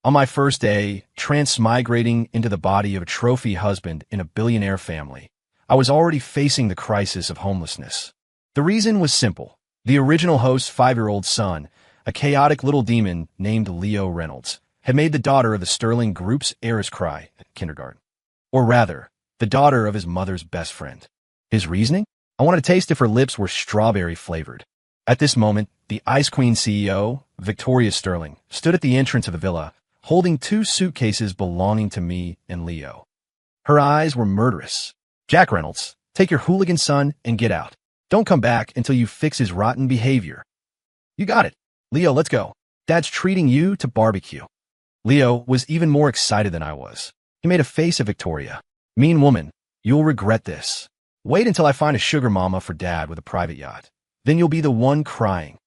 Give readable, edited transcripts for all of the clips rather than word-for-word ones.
On my first day, transmigrating into the body of a trophy husband in a billionaire family, I was already facing the crisis of homelessness. The reason was simple. The original host's 5-year-old son, a chaotic little demon named Leo Reynolds, had made the daughter of the Sterling Group's heiress cry at kindergarten. Or rather, the daughter of his mother's best friend. His reasoning? I wanted to taste if her lips were strawberry-flavored. At this moment, the Ice Queen CEO, Victoria Sterling, stood at the entrance of the villa, holding 2 suitcases belonging to me and Leo. Her eyes were murderous. "Jack Reynolds, take your hooligan son and get out. Don't come back until you fix his rotten behavior." "You got it. Leo, let's go. Dad's treating you to barbecue." Leo was even more excited than I was. He made a face at Victoria. "Mean woman, you'll regret this. Wait until I find a sugar mama for Dad with a private yacht. Then you'll be the one crying."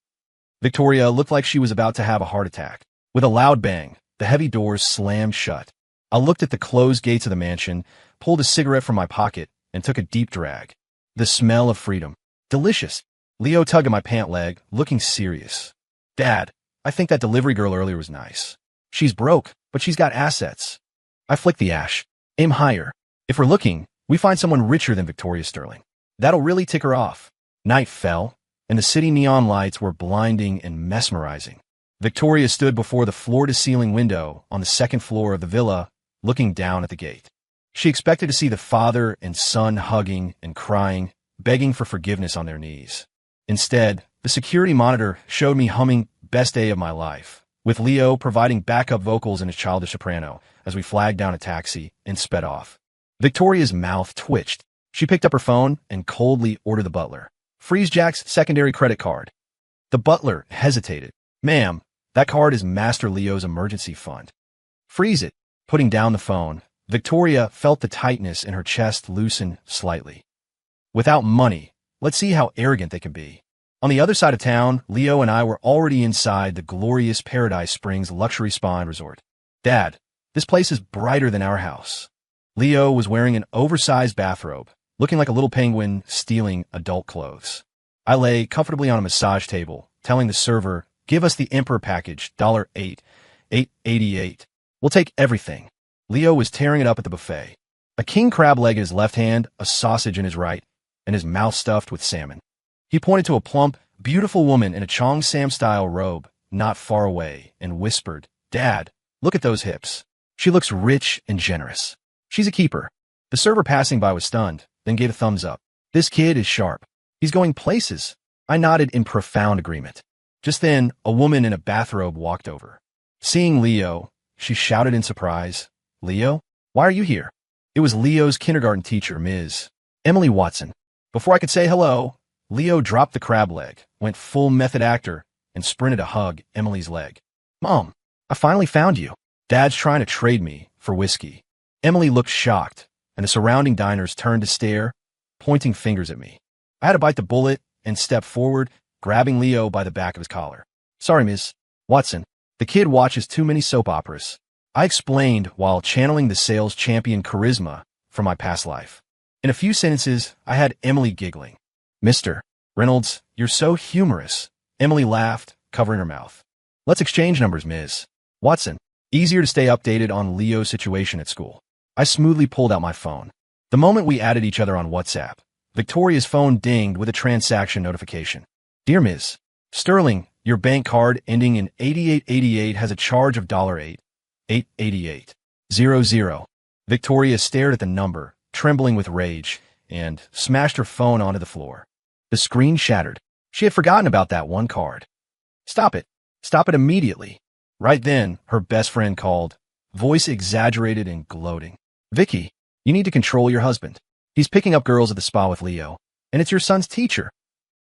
Victoria looked like she was about to have a heart attack. With a loud bang, the heavy doors slammed shut. I looked at the closed gates of the mansion, pulled a cigarette from my pocket, and took a deep drag. The smell of freedom. Delicious. Leo tugged at my pant leg, looking serious. "Dad, I think that delivery girl earlier was nice. She's broke, but she's got assets." I flicked the ash. "Aim higher. If we're looking, we find someone richer than Victoria Sterling. That'll really tick her off." Night fell, and the city neon lights were blinding and mesmerizing. Victoria stood before the floor-to-ceiling window on the second floor of the villa, looking down at the gate. She expected to see the father and son hugging and crying, begging for forgiveness on their knees. Instead, the security monitor showed me humming "Best Day of My Life," with Leo providing backup vocals in his childish soprano as we flagged down a taxi and sped off. Victoria's mouth twitched. She picked up her phone and coldly ordered the butler, "Freeze Jack's secondary credit card." The butler hesitated. "Ma'am, that card is Master Leo's emergency fund." "Freeze it." Putting down the phone, Victoria felt the tightness in her chest loosen slightly. "Without money, let's see how arrogant they can be." On the other side of town, Leo and I were already inside the glorious Paradise Springs luxury spa and resort. "Dad, this place is brighter than our house." Leo was wearing an oversized bathrobe, looking like a little penguin stealing adult clothes. I lay comfortably on a massage table, telling the server, "Give us the Emperor package, $8.88. We'll take everything." Leo was tearing it up at the buffet. A king crab leg in his left hand, a sausage in his right, and his mouth stuffed with salmon. He pointed to a plump, beautiful woman in a Chong Sam-style robe, not far away, and whispered, "Dad, look at those hips. She looks rich and generous. She's a keeper." The server passing by was stunned, then gave a thumbs up. "This kid is sharp. He's going places." I nodded in profound agreement. Just then, a woman in a bathrobe walked over. Seeing Leo, she shouted in surprise, "Leo, why are you here?" It was Leo's kindergarten teacher, Ms. Emily Watson. Before I could say hello, Leo dropped the crab leg, went full method actor, and sprinted to hug Emily's leg. "Mom, I finally found you. Dad's trying to trade me for whiskey." Emily looked shocked, and the surrounding diners turned to stare, pointing fingers at me. I had to bite the bullet and step forward, grabbing Leo by the back of his collar. "Sorry, Miss Watson. The kid watches too many soap operas," I explained while channeling the sales champion charisma from my past life. In a few sentences, I had Emily giggling. "Mr. Reynolds, you're so humorous." Emily laughed, covering her mouth. "Let's exchange numbers, Ms. Watson. Easier to stay updated on Leo's situation at school." I smoothly pulled out my phone. The moment we added each other on WhatsApp, Victoria's phone dinged with a transaction notification. "Dear Ms. Sterling, your bank card ending in 8888 has a charge of $888.00. Victoria stared at the number, trembling with rage, and smashed her phone onto the floor. The screen shattered. She had forgotten about that one card. "Stop it. Stop it immediately." Right then, her best friend called, voice exaggerated and gloating. "Vicky, you need to control your husband. He's picking up girls at the spa with Leo, and it's your son's teacher."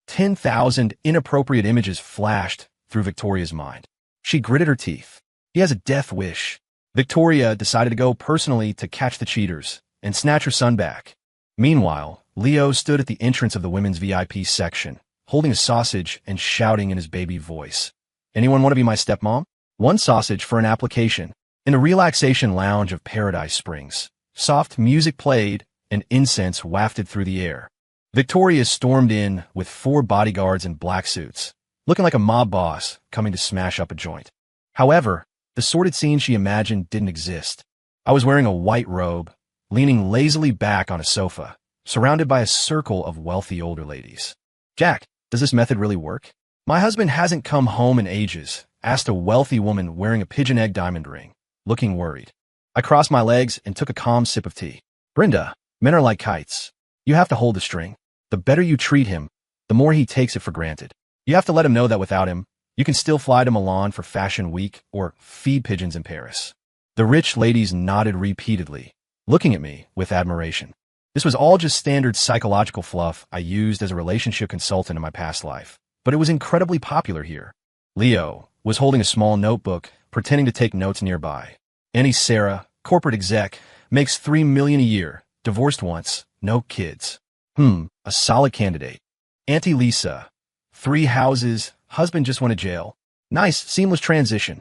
10,000 inappropriate images flashed through Victoria's mind. She gritted her teeth. He has a death wish. Victoria decided to go personally to catch the cheaters and snatch her son back. Meanwhile, Leo stood at the entrance of the women's VIP section, holding a sausage and shouting in his baby voice, "Anyone want to be my stepmom? One sausage for an application." In the relaxation lounge of Paradise Springs, soft music played and incense wafted through the air. Victoria stormed in with 4 bodyguards in black suits, looking like a mob boss coming to smash up a joint. However, The sordid scene she imagined didn't exist. I was wearing a white robe, leaning lazily back on a sofa, surrounded by a circle of wealthy older ladies. Jack, does this method really work? My husband hasn't come home in ages, asked a wealthy woman wearing a pigeon egg diamond ring, looking worried. I crossed my legs and took a calm sip of tea. Brenda, men are like kites. You have to hold the string. The better you treat him, the more he takes it for granted. You have to let him know that without him, you can still fly to Milan for Fashion Week or feed pigeons in Paris. The rich ladies nodded repeatedly, looking at me with admiration. This was all just standard psychological fluff I used as a relationship consultant in my past life, but it was incredibly popular here. Leo was holding a small notebook, pretending to take notes nearby. Auntie Sarah, corporate exec, makes $3 million a year, divorced once, no kids. A solid candidate. Auntie Lisa, 3 houses, husband just went to jail. Nice, seamless transition.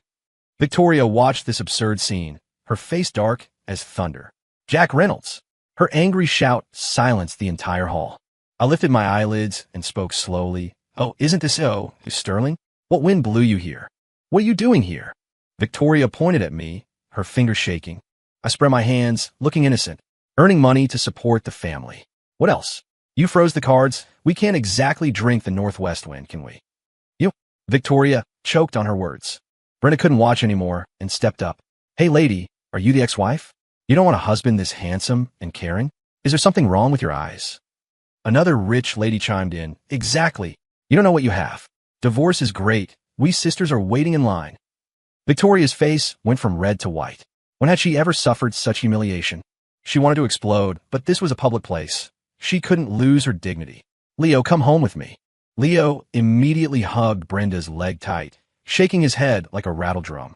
Victoria watched this absurd scene, her face dark as thunder. Jack Reynolds. Her angry shout silenced the entire hall. I lifted my eyelids and spoke slowly. Oh, isn't this Sterling? What wind blew you here? What are you doing here? Victoria pointed at me, her fingers shaking. I spread my hands, looking innocent. Earning money to support the family. What else? You froze the cards. We can't exactly drink the northwest wind, can we? You. Victoria choked on her words. Brenda couldn't watch anymore and stepped up. Hey lady, are you the ex-wife? You don't want a husband this handsome and caring? Is there something wrong with your eyes? Another rich lady chimed in. Exactly. You don't know what you have. Divorce is great. We sisters are waiting in line. Victoria's face went from red to white. When had she ever suffered such humiliation? She wanted to explode, but this was a public place. She couldn't lose her dignity. Leo, come home with me. Leo immediately hugged Brenda's leg tight, shaking his head like a rattle drum.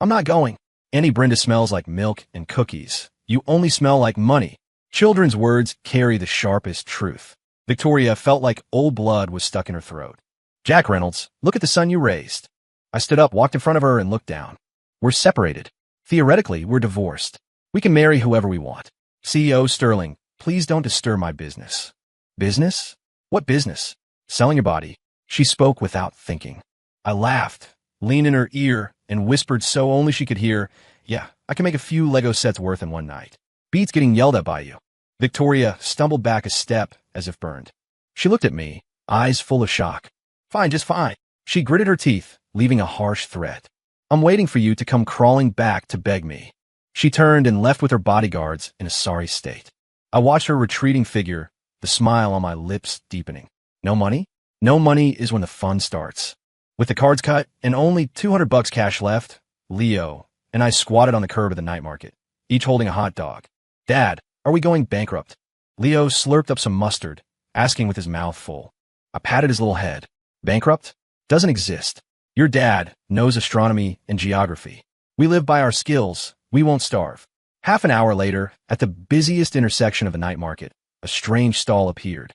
I'm not going. Auntie Brenda smells like milk and cookies. You only smell like money. Children's words carry the sharpest truth. Victoria felt like old blood was stuck in her throat. Jack Reynolds, look at the son you raised. I stood up, walked in front of her, and looked down. We're separated. Theoretically, we're divorced. We can marry whoever we want. CEO Sterling, please don't disturb my business. Business? What business? Selling your body. She spoke without thinking. I laughed, leaned in her ear, and whispered so only she could hear, yeah, I can make a few Lego sets worth in one night. Beats getting yelled at by you. Victoria stumbled back a step as if burned. She looked at me, eyes full of shock. Fine, just fine. She gritted her teeth, leaving a harsh threat. I'm waiting for you to come crawling back to beg me. She turned and left with her bodyguards in a sorry state. I watched her retreating figure, the smile on my lips deepening. No money? No money is when the fun starts. With the cards cut and only $200 cash left, Leo and I squatted on the curb of the night market, each holding a hot dog. Dad, are we going bankrupt? Leo slurped up some mustard, asking with his mouth full. I patted his little head. Bankrupt? Doesn't exist. Your dad knows astronomy and geography. We live by our skills. We won't starve. Half an hour later, at the busiest intersection of the night market, a strange stall appeared.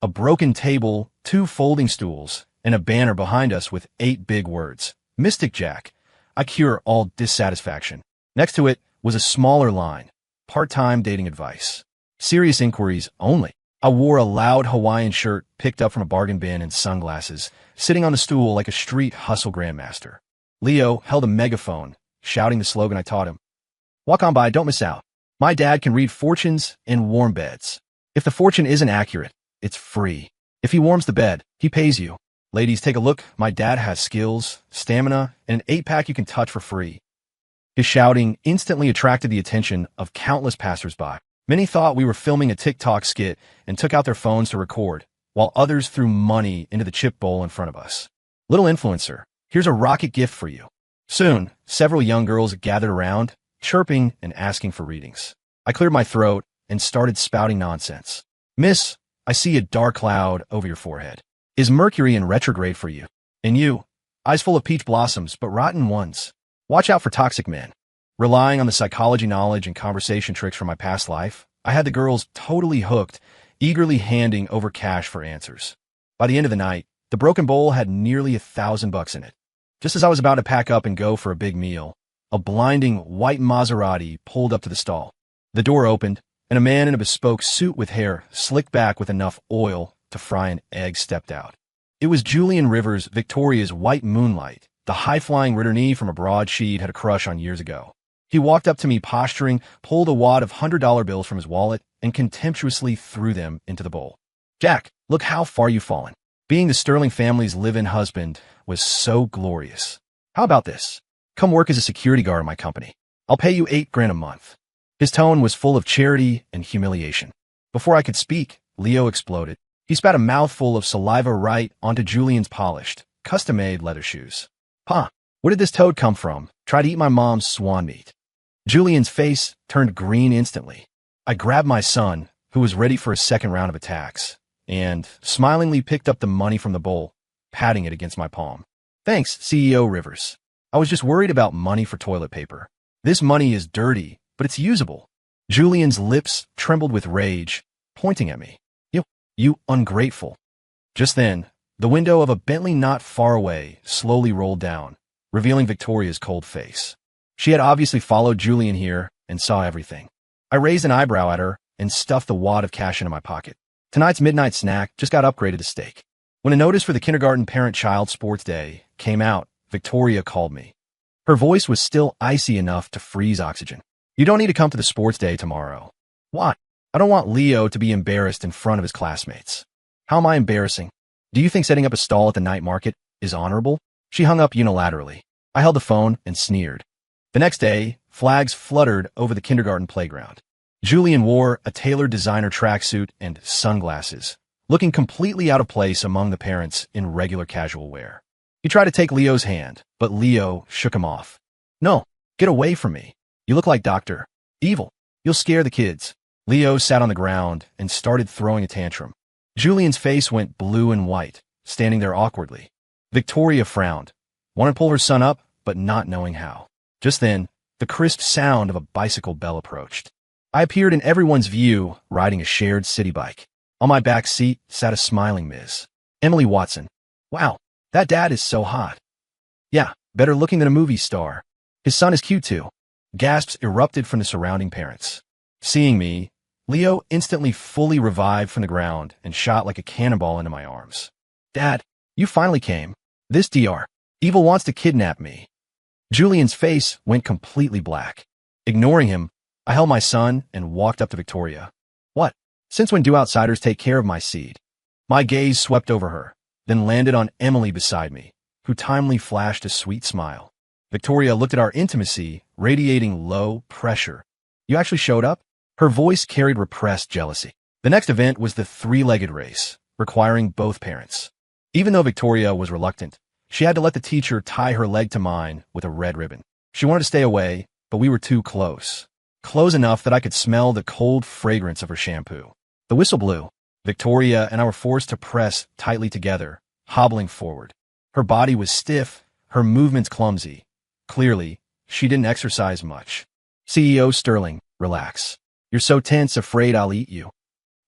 A broken table, 2 folding stools, and a banner behind us with 8 big words. Mystic Jack. I cure all dissatisfaction. Next to it was a smaller line. Part-time dating advice. Serious inquiries only. I wore a loud Hawaiian shirt picked up from a bargain bin and sunglasses, sitting on the stool like a street hustle grandmaster. Leo held a megaphone, shouting the slogan I taught him. Walk on by, don't miss out. My dad can read fortunes and warm beds. If the fortune isn't accurate, it's free. If he warms the bed, he pays you. Ladies, take a look. My dad has skills, stamina, and an 8-pack you can touch for free. His shouting instantly attracted the attention of countless passersby. Many thought we were filming a TikTok skit and took out their phones to record, while others threw money into the chip bowl in front of us. Little influencer, here's a rocket gift for you. Soon, several young girls gathered around, chirping and asking for readings. I cleared my throat and started spouting nonsense. Miss, I see a dark cloud over your forehead. Is Mercury in retrograde for you? And you, eyes full of peach blossoms, but rotten ones. Watch out for toxic men. Relying on the psychology knowledge and conversation tricks from my past life, I had the girls totally hooked, eagerly handing over cash for answers. By the end of the night, the broken bowl had nearly $1,000 in it. Just as I was about to pack up and go for a big meal, a blinding white Maserati pulled up to the stall. The door opened, and a man in a bespoke suit with hair slicked back with enough oil to fry an egg stepped out. It was Julian Rivers, Victoria's white moonlight, The high-flying Ritter from a broadsheet had a crush on years ago. He walked up to me posturing, pulled a wad of $100 bills from his wallet, and contemptuously threw them into the bowl. Jack, look how far you've fallen. Being the Sterling family's live-in husband was so glorious. How about this? Come work as a security guard in my company. I'll pay you $8,000 a month. His tone was full of charity and humiliation. Before I could speak, Leo exploded. He spat a mouthful of saliva right onto Julian's polished, custom-made leather shoes. Huh, where did this toad come from? Try to eat my mom's swan meat. Julian's face turned green instantly. I grabbed my son, who was ready for a second round of attacks, and smilingly picked up the money from the bowl, patting it against my palm. Thanks, CEO Rivers. I was just worried about money for toilet paper. This money is dirty, but it's usable. Julian's lips trembled with rage, pointing at me. You ungrateful. Just then, the window of a Bentley not far away slowly rolled down, revealing Victoria's cold face. She had obviously followed Julian here and saw everything. I raised an eyebrow at her and stuffed the wad of cash into my pocket. Tonight's midnight snack just got upgraded to steak. When a notice for the kindergarten parent-child sports day came out, Victoria called me. Her voice was still icy enough to freeze oxygen. You don't need to come to the sports day tomorrow. Why? I don't want Leo to be embarrassed in front of his classmates. How am I embarrassing? Do you think setting up a stall at the night market is honorable? She hung up unilaterally. I held the phone and sneered. The next day, flags fluttered over the kindergarten playground. Julian wore a tailored designer tracksuit and sunglasses, looking completely out of place among the parents in regular casual wear. He tried to take Leo's hand, but Leo shook him off. No, get away from me. You look like Dr. Evil. You'll scare the kids. Leo sat on the ground and started throwing a tantrum. Julian's face went blue and white, standing there awkwardly. Victoria frowned, wanted to pull her son up, but not knowing how. Just then, the crisp sound of a bicycle bell approached. I appeared in everyone's view, riding a shared city bike. On my back seat sat a smiling Ms. Emily Watson. Wow, that dad is so hot. Yeah, better looking than a movie star. His son is cute too. Gasps erupted from the surrounding parents. Seeing me, Leo instantly fully revived from the ground and shot like a cannonball into my arms. Dad, you finally came. This Dr. Evil wants to kidnap me. Julian's face went completely black. Ignoring him, I held my son and walked up to Victoria. What? Since when do outsiders take care of my seed? My gaze swept over her, then landed on Emily beside me, who timely flashed a sweet smile. Victoria looked at our intimacy, radiating low pressure. You actually showed up? Her voice carried repressed jealousy. The next event was the three-legged race, requiring both parents. Even though Victoria was reluctant, she had to let the teacher tie her leg to mine with a red ribbon. She wanted to stay away, but we were too close. Close enough that I could smell the cold fragrance of her shampoo. The whistle blew. Victoria and I were forced to press tightly together, hobbling forward. Her body was stiff, her movements clumsy. Clearly, she didn't exercise much. CEO Sterling, relax. You're so tense, afraid I'll eat you.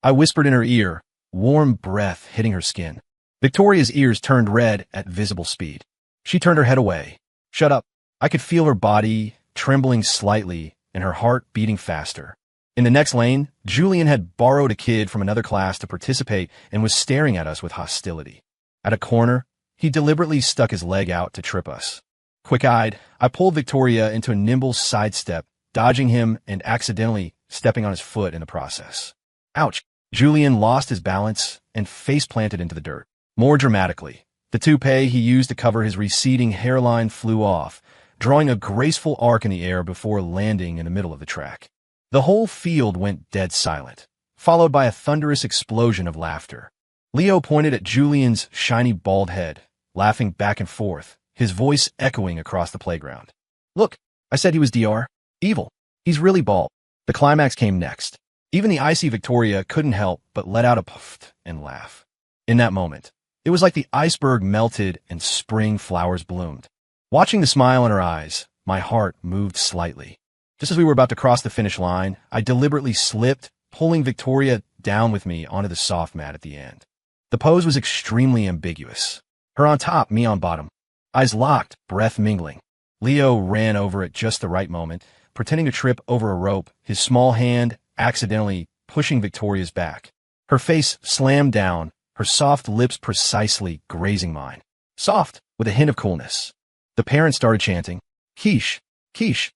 I whispered in her ear, warm breath hitting her skin. Victoria's ears turned red at visible speed. She turned her head away. Shut up. I could feel her body trembling slightly and her heart beating faster. In the next lane, Julian had borrowed a kid from another class to participate and was staring at us with hostility. At a corner, he deliberately stuck his leg out to trip us. Quick-eyed, I pulled Victoria into a nimble sidestep, dodging him and accidentally stepping on his foot in the process. Ouch! Julian lost his balance and face-planted into the dirt. More dramatically, the toupee he used to cover his receding hairline flew off, drawing a graceful arc in the air before landing in the middle of the track. The whole field went dead silent, followed by a thunderous explosion of laughter. Leo pointed at Julian's shiny bald head, laughing back and forth, his voice echoing across the playground. Look, I said he was Dr. Evil. He's really bald. The climax came next. Even the icy Victoria couldn't help but let out a puff and laugh. In that moment, it was like the iceberg melted and spring flowers bloomed. Watching the smile in her eyes, my heart moved slightly. Just as we were about to cross the finish line, I deliberately slipped, pulling Victoria down with me onto the soft mat at the end. The pose was extremely ambiguous. Her on top, me on bottom. Eyes locked, breath mingling. Leo ran over at just the right moment, pretending to trip over a rope, his small hand accidentally pushing Victoria's back. Her face slammed down, her soft lips precisely grazing mine. Soft, with a hint of coolness. The The parents started chanting, "Quiche, quiche."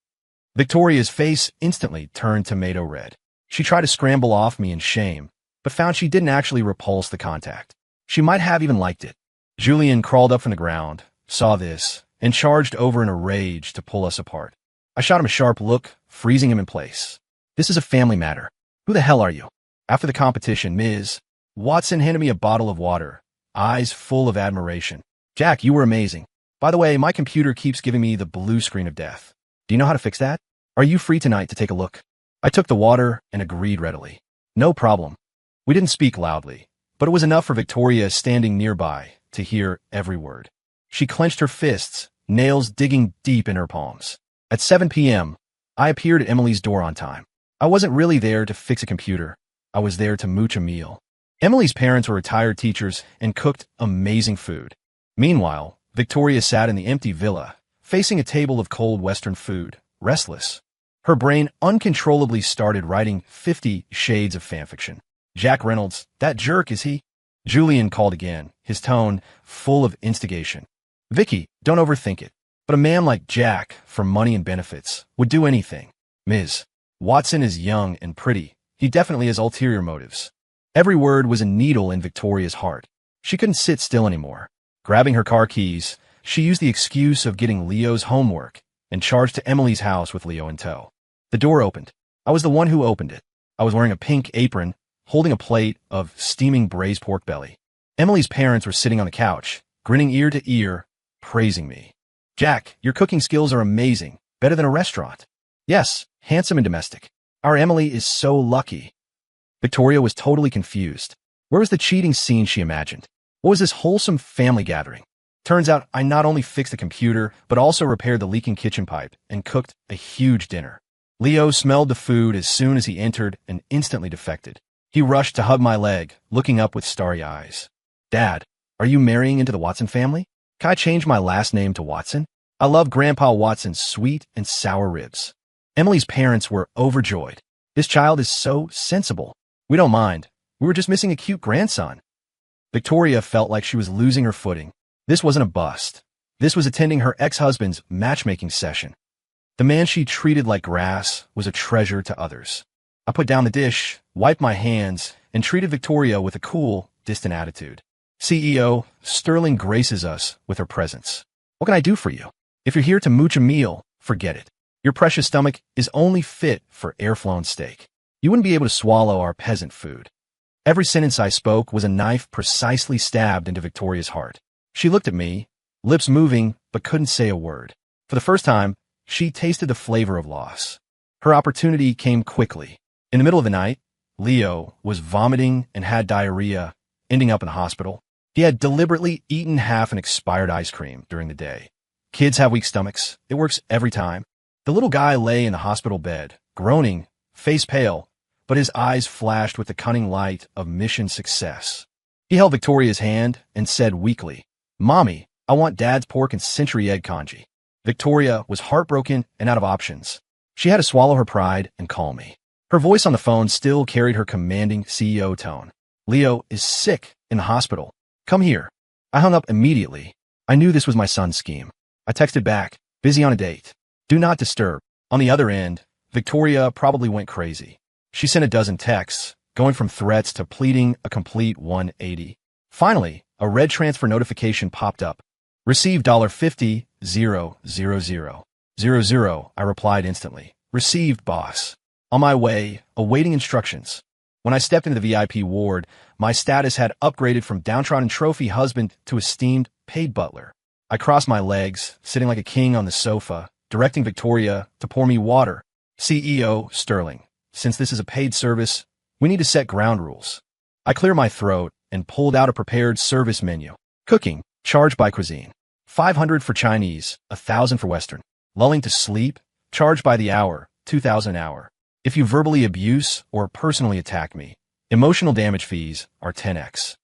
Victoria's face instantly turned tomato red. She tried to scramble off me in shame, but found she didn't actually repulse the contact. She might have even liked it. Julian crawled up from the ground, saw this, and charged over in a rage to pull us apart. I shot him a sharp look, freezing him in place. "This is a family matter. Who the hell are you?" After the competition, Ms. Watson handed me a bottle of water, eyes full of admiration. "Jack, you were amazing. By the way, my computer keeps giving me the blue screen of death. Do you know how to fix that? Are you free tonight to take a look?" I took the water and agreed readily. "No problem." We didn't speak loudly, but it was enough for Victoria standing nearby to hear every word. She clenched her fists, nails digging deep in her palms. At 7 p.m., I appeared at Emily's door on time. I wasn't really there to fix a computer. I was there to mooch a meal. Emily's parents were retired teachers and cooked amazing food. Meanwhile, Victoria sat in the empty villa, facing a table of cold Western food, restless. Her brain uncontrollably started writing 50 shades of fanfiction. "Jack Reynolds, that jerk, is he?" Julian called again, his tone full of instigation. "Vicky, don't overthink it. But a man like Jack, for money and benefits, would do anything. Ms. Watson is young and pretty. He definitely has ulterior motives." Every word was a needle in Victoria's heart. She couldn't sit still anymore. Grabbing her car keys, she used the excuse of getting Leo's homework and charged to Emily's house with Leo in tow. The door opened. I was the one who opened it. I was wearing a pink apron, holding a plate of steaming braised pork belly. Emily's parents were sitting on the couch, grinning ear to ear, praising me. "Jack, your cooking skills are amazing, better than a restaurant." "Yes, handsome and domestic. Our Emily is so lucky." Victoria was totally confused. Where was the cheating scene she imagined? What was this wholesome family gathering? Turns out I not only fixed the computer, but also repaired the leaking kitchen pipe and cooked a huge dinner. Leo smelled the food as soon as he entered and instantly defected. He rushed to hug my leg, looking up with starry eyes. "Dad, are you marrying into the Watson family? Can I change my last name to Watson? I love Grandpa Watson's sweet and sour ribs." Emily's parents were overjoyed. "This child is so sensible. We don't mind. We were just missing a cute grandson." Victoria felt like she was losing her footing. This wasn't a bust. This was attending her ex-husband's matchmaking session. The man she treated like grass was a treasure to others. I put down the dish, wiped my hands, and treated Victoria with a cool, distant attitude. "CEO, Sterling graces us with her presence. What can I do for you? If you're here to mooch a meal, forget it. Your precious stomach is only fit for air-flown steak. You wouldn't be able to swallow our peasant food." Every sentence I spoke was a knife precisely stabbed into Victoria's heart. She looked at me, lips moving, but couldn't say a word. For the first time, she tasted the flavor of loss. Her opportunity came quickly. In the middle of the night, Leo was vomiting and had diarrhea, ending up in the hospital. He had deliberately eaten half an expired ice cream during the day. Kids have weak stomachs. It works every time. The little guy lay in the hospital bed, groaning, face pale, but his eyes flashed with the cunning light of mission success. He held Victoria's hand and said weakly, "Mommy, I want Dad's pork and century egg congee." Victoria was heartbroken and out of options. She had to swallow her pride and call me. Her voice on the phone still carried her commanding CEO tone. "Leo is sick in the hospital. Come here." I hung up immediately. I knew this was my son's scheme. I texted back, "Busy on a date. Do not disturb." On the other end, Victoria probably went crazy. She sent a dozen texts, going from threats to pleading a complete 180. Finally, a red transfer notification popped up. "Received $50,000,000." I replied instantly. "Received, boss. On my way, awaiting instructions." When I stepped into the VIP ward, my status had upgraded from downtrodden trophy husband to esteemed paid butler. I crossed my legs, sitting like a king on the sofa, directing Victoria to pour me water. "CEO Sterling, since this is a paid service, we need to set ground rules." I cleared my throat and pulled out a prepared service menu. Cooking, charged by cuisine. 500 for Chinese, 1,000 for Western. Lulling to sleep, charged by the hour, 2,000 an hour. If you verbally abuse or personally attack me, emotional damage fees are 10x.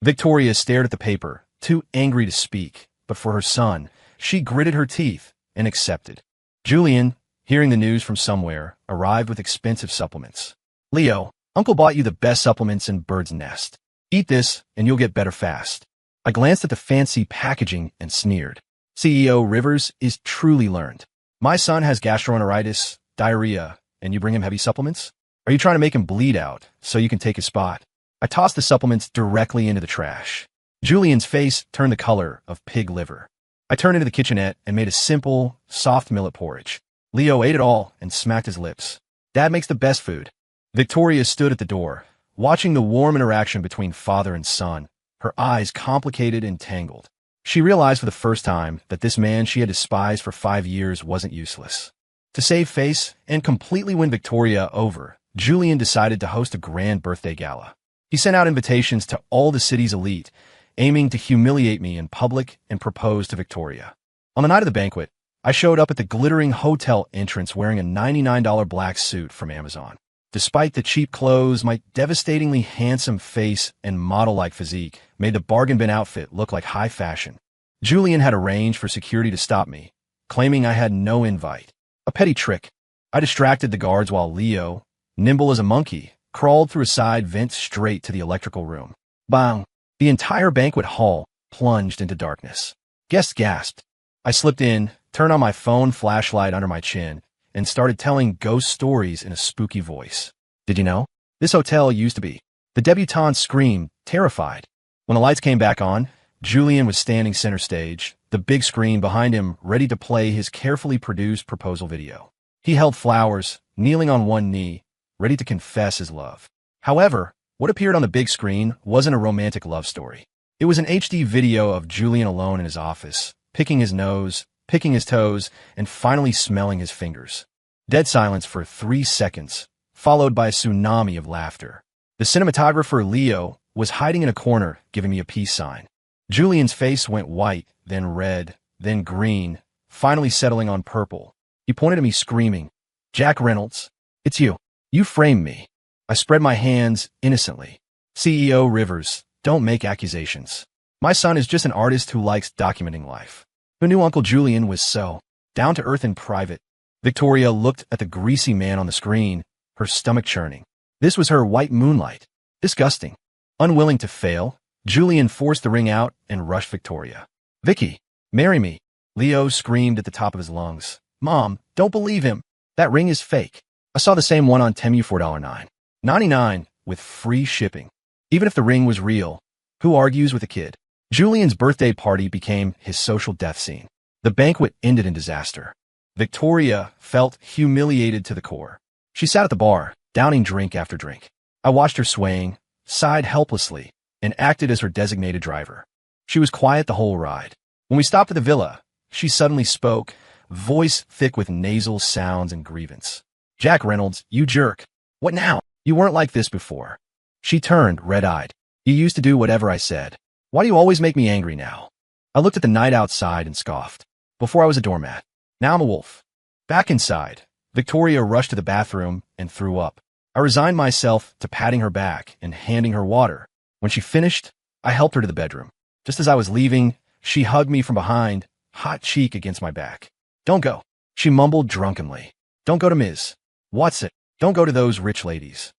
Victoria stared at the paper, too angry to speak, but for her son, she gritted her teeth and accepted. Julian, hearing the news from somewhere, arrived with expensive supplements. "Leo, Uncle bought you the best supplements in Bird's Nest. Eat this and you'll get better fast." I glanced at the fancy packaging and sneered. CEO Rivers is truly learned. My son has gastroenteritis, diarrhea, and you bring him heavy supplements? Are you trying to make him bleed out so you can take his spot? I tossed the supplements directly into the trash. Julian's face turned the color of pig liver. I turned into the kitchenette and made a simple, soft millet porridge. Leo ate it all and smacked his lips. Dad makes the best food. Victoria stood at the door, watching the warm interaction between father and son, her eyes complicated and tangled. She realized for the first time that this man she had despised for 5 years wasn't useless. To save face and completely win Victoria over, Julian decided to host a grand birthday gala. He sent out invitations to all the city's elite, aiming to humiliate me in public and propose to Victoria. On the night of the banquet, I showed up at the glittering hotel entrance wearing a $99 black suit from Amazon. Despite the cheap clothes, my devastatingly handsome face and model-like physique made the bargain bin outfit look like high fashion. Julian had arranged for security to stop me, claiming I had no invite. A petty trick. I distracted the guards while Leo, nimble as a monkey, crawled through a side vent straight to the electrical room. Bang! The entire banquet hall plunged into darkness. Guests gasped. I slipped in, turned on my phone flashlight under my chin, and started telling ghost stories in a spooky voice. Did you know? This hotel used to be. The debutante screamed, terrified. When the lights came back on, Julian was standing center stage, the big screen behind him ready to play his carefully produced proposal video. He held flowers, kneeling on one knee, ready to confess his love. However, what appeared on the big screen wasn't a romantic love story. It was an HD video of Julian alone in his office, picking his nose, picking his toes, and finally smelling his fingers. Dead silence for 3 seconds, followed by a tsunami of laughter. The cinematographer, Leo, was hiding in a corner, giving me a peace sign. Julian's face went white, then red, then green, finally settling on purple. He pointed at me screaming, "Jack Reynolds, it's you. You framed me." I spread my hands innocently. CEO Rivers, don't make accusations. My son is just an artist who likes documenting life. Who knew Uncle Julian was so down to earth in private? Victoria looked at the greasy man on the screen, her stomach churning. This was her white moonlight. Disgusting. Unwilling to fail, Julian forced the ring out and rushed Victoria. "Vicky, marry me." Leo screamed at the top of his lungs. "Mom, don't believe him. That ring is fake. I saw the same one on Temu for $9.99 with free shipping. Even if the ring was real, who argues with a kid?" Julian's birthday party became his social death scene. The banquet ended in disaster. Victoria felt humiliated to the core. She sat at the bar, downing drink after drink. I watched her swaying, sighed helplessly, and acted as her designated driver. She was quiet the whole ride. When we stopped at the villa, she suddenly spoke, voice thick with nasal sounds and grievance. "Jack Reynolds, you jerk. What now? You weren't like this before." She turned, red-eyed. "You used to do whatever I said. Why do you always make me angry now?" I looked at the night outside and scoffed. Before I was a doormat. Now I'm a wolf. Back inside, Victoria rushed to the bathroom and threw up. I resigned myself to patting her back and handing her water. When she finished, I helped her to the bedroom. Just as I was leaving, she hugged me from behind, hot cheek against my back. "Don't go," she mumbled drunkenly. "Don't go to Ms. Watson. Don't go to those rich ladies."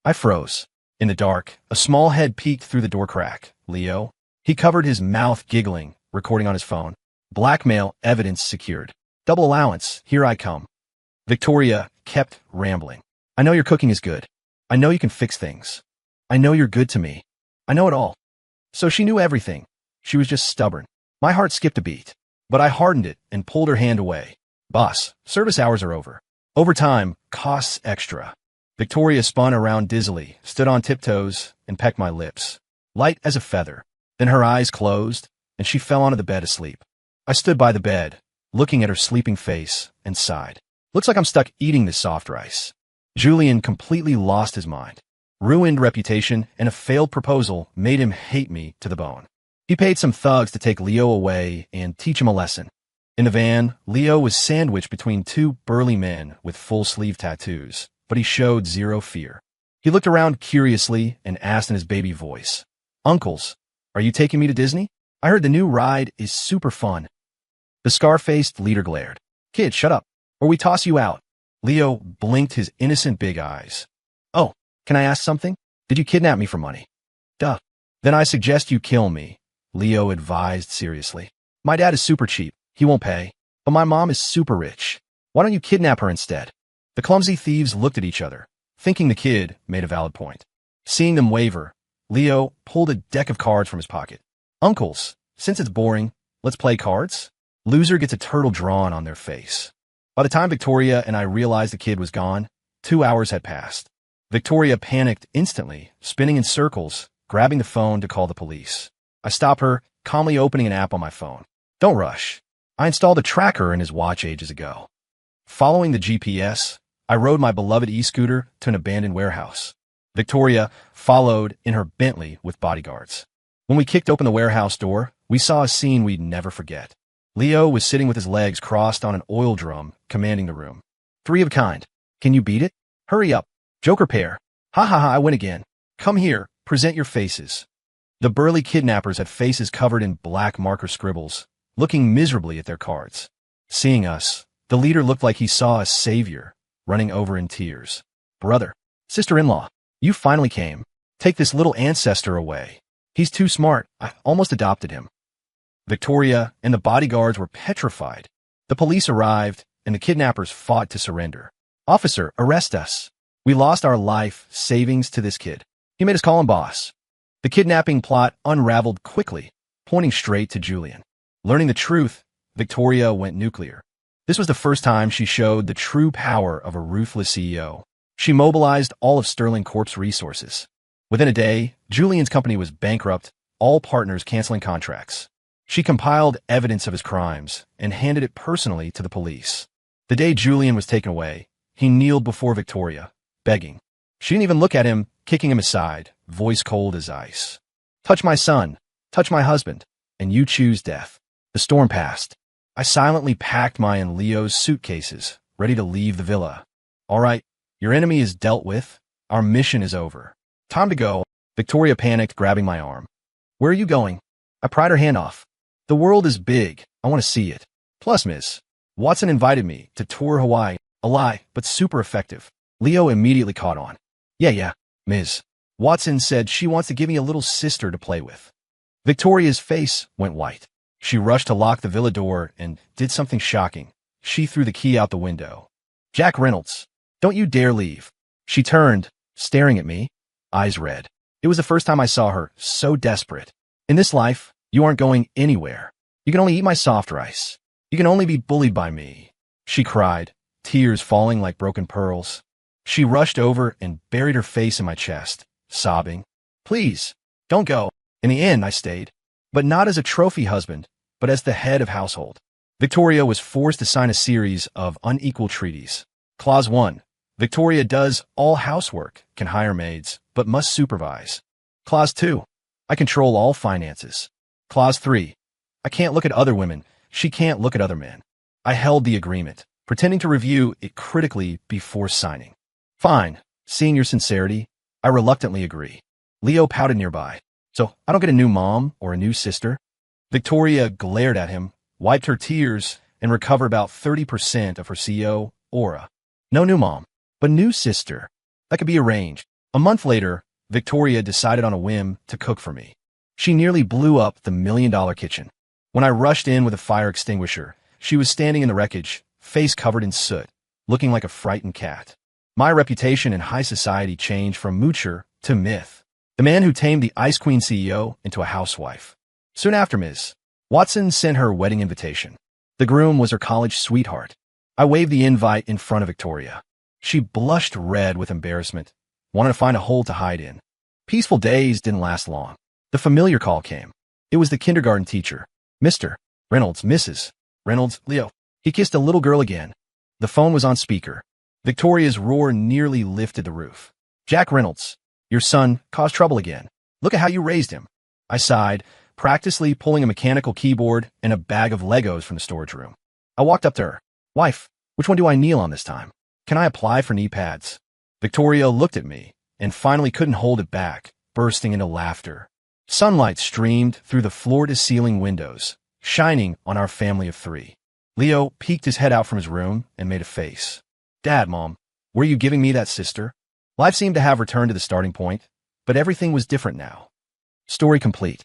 I froze. In the dark, a small head peeked through the door crack. Leo. He covered his mouth, giggling, recording on his phone. Blackmail evidence secured. Double allowance, here I come. Victoria kept rambling. "I know your cooking is good. I know you can fix things. I know you're good to me. I know it all." So she knew everything. She was just stubborn. My heart skipped a beat, but I hardened it and pulled her hand away. "Boss, service hours are over. Overtime costs extra." Victoria spun around dizzily, stood on tiptoes, and pecked my lips. Light as a feather. Then her eyes closed, and she fell onto the bed asleep. I stood by the bed, looking at her sleeping face, and sighed. Looks like I'm stuck eating this soft rice. Julian completely lost his mind. Ruined reputation and a failed proposal made him hate me to the bone. He paid some thugs to take Leo away and teach him a lesson. In the van, Leo was sandwiched between 2 burly men with full-sleeve tattoos, but he showed zero fear. He looked around curiously and asked in his baby voice, "Uncles, are you taking me to Disney? I heard the new ride is super fun." The scar-faced leader glared. "Kid, shut up, or we toss you out." Leo blinked his innocent big eyes. "Oh, can I ask something? Did you kidnap me for money?" "Duh." "Then I suggest you kill me," Leo advised seriously. "My dad is super cheap. He won't pay. But my mom is super rich. Why don't you kidnap her instead? The clumsy thieves looked at each other, thinking the kid made a valid point. Seeing them waver, Leo pulled a deck of cards from his pocket. Uncles, since it's boring, let's play cards? Loser gets a turtle drawn on their face. By the time Victoria and I realized the kid was gone, 2 hours had passed. Victoria panicked instantly, spinning in circles, grabbing the phone to call the police. I stopped her, calmly opening an app on my phone. Don't rush. I installed a tracker in his watch ages ago. Following the GPS, I rode my beloved e-scooter to an abandoned warehouse. Victoria followed in her Bentley with bodyguards. When we kicked open the warehouse door, we saw a scene we'd never forget. Leo was sitting with his legs crossed on an oil drum, commanding the room. 3 of a kind. Can you beat it? Hurry up. Joker pair. Ha ha ha, I win again. Come here, present your faces. The burly kidnappers had faces covered in black marker scribbles, looking miserably at their cards. Seeing us, the leader looked like he saw a savior, running over in tears. Brother, sister-in-law, you finally came. Take this little ancestor away. He's too smart. I almost adopted him. Victoria and the bodyguards were petrified. The police arrived, and the kidnappers fought to surrender. Officer, arrest us. We lost our life savings to this kid. He made us call him boss. The kidnapping plot unraveled quickly, pointing straight to Julian. Learning the truth, Victoria went nuclear. This was the first time she showed the true power of a ruthless CEO. She mobilized all of Sterling Corp's resources. Within a day, Julian's company was bankrupt, all partners canceling contracts. She compiled evidence of his crimes and handed it personally to the police. The day Julian was taken away, he kneeled before Victoria, begging. She didn't even look at him, kicking him aside, voice cold as ice. Touch my son, touch my husband, and you choose death. The storm passed. I silently packed my and Leo's suitcases, ready to leave the villa. All right, your enemy is dealt with. Our mission is over. Time to go. Victoria panicked, grabbing my arm. Where are you going? I pried her hand off. The world is big. I want to see it. Plus, Ms. Watson invited me to tour Hawaii. A lie, but super effective. Leo immediately caught on. Yeah, Ms. Watson said she wants to give me a little sister to play with. Victoria's face went white. She rushed to lock the villa door and did something shocking. She threw the key out the window. Jack Reynolds, don't you dare leave. She turned, staring at me, eyes red. It was the first time I saw her so desperate. In this life, you aren't going anywhere. You can only eat my soft rice. You can only be bullied by me. She cried, tears falling like broken pearls. She rushed over and buried her face in my chest, sobbing. Please, don't go. In the end, I stayed. But not as a trophy husband, but as the head of household. Victoria was forced to sign a series of unequal treaties. Clause 1. Victoria does all housework, can hire maids, but must supervise. Clause 2. I control all finances. Clause 3. I can't look at other women. She can't look at other men. I held the agreement, pretending to review it critically before signing. Fine. Seeing your sincerity, I reluctantly agree. Leo pouted nearby. So I don't get a new mom or a new sister? Victoria glared at him, wiped her tears, and recovered about 30% of her CEO aura. No new mom, but new sister. That could be arranged. A month later, Victoria decided on a whim to cook for me. She nearly blew up the $1 million kitchen. When I rushed in with a fire extinguisher, she was standing in the wreckage, face covered in soot, looking like a frightened cat. My reputation in high society changed from moocher to myth. The man who tamed the Ice Queen CEO into a housewife. Soon after, Ms. Watson sent her wedding invitation. The groom was her college sweetheart. I waved the invite in front of Victoria. She blushed red with embarrassment, wanted to find a hole to hide in. Peaceful days didn't last long. The familiar call came. It was the kindergarten teacher. Mr. Reynolds, Mrs. Reynolds, Leo. He kissed a little girl again. The phone was on speaker. Victoria's roar nearly lifted the roof. Jack Reynolds. Your son caused trouble again. Look at how you raised him. I sighed, practically pulling a mechanical keyboard and a bag of Legos from the storage room. I walked up to her. Wife, which one do I kneel on this time? Can I apply for knee pads? Victoria looked at me and finally couldn't hold it back, bursting into laughter. Sunlight streamed through the floor-to-ceiling windows, shining on our family of 3. Leo peeked his head out from his room and made a face. Dad, Mom, were you giving me that sister? Life seemed to have returned to the starting point, but everything was different now. Story complete.